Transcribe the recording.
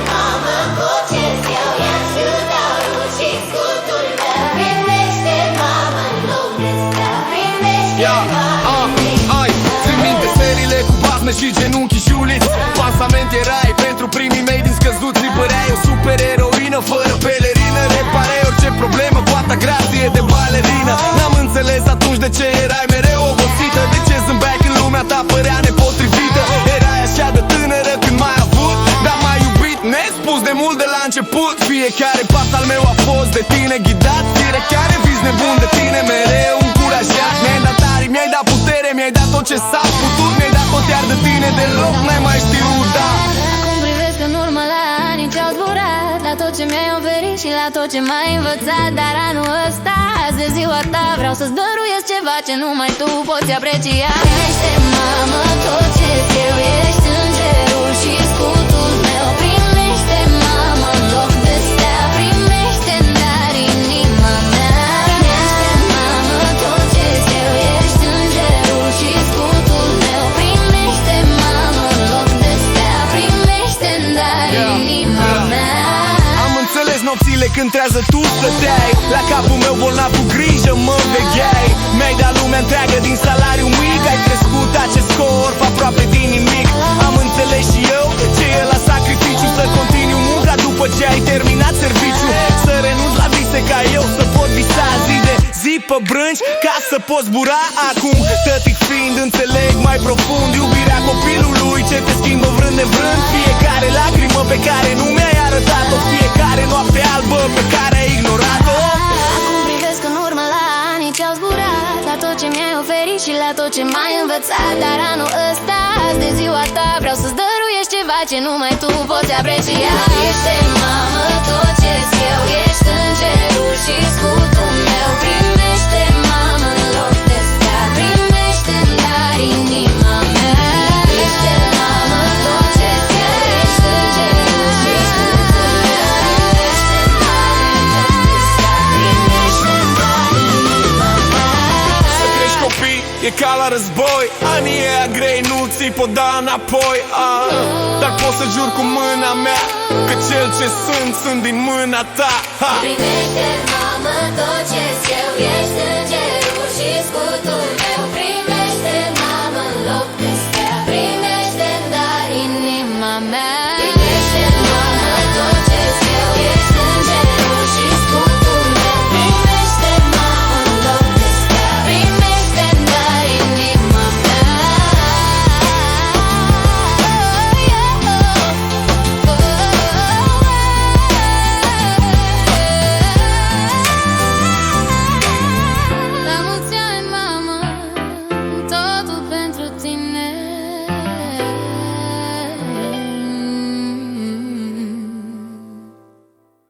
mamă, cu ce-ți iau i-aș dau și scutul meu. Primește, mamă, nu blesta. Primește, mamă. Țin minte serile cu basme și genunchi și uliți. Pansament erai pentru primii mei din scăzuți. Păreai o supereroină fără pelerină. Reparai orice problemă cu atâta grație de balerină. N-am înțeles atunci de ce erai mereu obosită. De ce zâmbeai când lumea ta părea nepotrivită. Erai așa de tânără când m-ai avut, dar m-ai iubit nespus de mult de la început. Fiecare pas al meu a fost de tine ghidat. Fiecare vis nebun de tine mereu încurajat. Mi-ai dat arii, mi-ai dat putere, mi-ai dat tot ce s-a putut. Mi-ai dat tot, iar de tine deloc n-ai mai știut, da. Acum privesc în urmă la anii ce-au zburat, la tot ce mi-ai oferit și la tot ce m-ai învățat. Dar anul ăsta, azi de ziua ta, vreau să-ți dăruiesc ceva ce numai tu poți aprecia. Primește, mamă, tot ce-ți eu, ești îngerul și scutul meu. Primește, mamă, în loc de stea, primește-mi dar inima mea. Primește, mamă, tot ce-ți eu, ești îngerul și scutul meu. Primește, mamă, în loc de stea, primește-mi dar inima mea. Am înțeles nopțile când trează tu stăteai la capul meu bolnav cu grijă mă vegheai. Mi-ai dat lumea întreagă din salariu mic. Ai crescut acest corp aproape din nimic. Am înțeles și eu ce e la sacrificiu. Să continui munca după ce ai terminat serviciu. Să renunț la vise ca eu să pot visa zi de zi pe brânci ca să pot zbura acum. Tătic fiind înțeleg mai profund iubirea copilului ce te schimbă vrând nevrând. Fiecare lacrimă pe care nu mi-ai arătat-o, fiecare noapte albă pe care ai ignorat-o. Acum privesc în urmă la anii ce-au zburat, la tot ce mi-ai oferit și la tot ce m-ai învățat. Dar anul ăsta, azi de ziua ta, vreau să-ți dăruiești ceva ce numai tu poți aprecia. Primește, mamă, tot ce-ți eu, ești îngerul și scutul meu. Primește, mamă, în loc de stea, primește-mi dar inima mea. Primește, mamă, tot ce-ți eu, ești îngerul și scutul meu. Primește, mamă, în loc de stea, primește-mi dar inima mea. Să crești copii e ca la război. Anii ăia grei nu ți-i pot da înapoi, dar pot să jur cu mâna mea că cel ce sunt din mâna ta. Primește, mamă, tot ce-ți eu, ești îngerul și scutul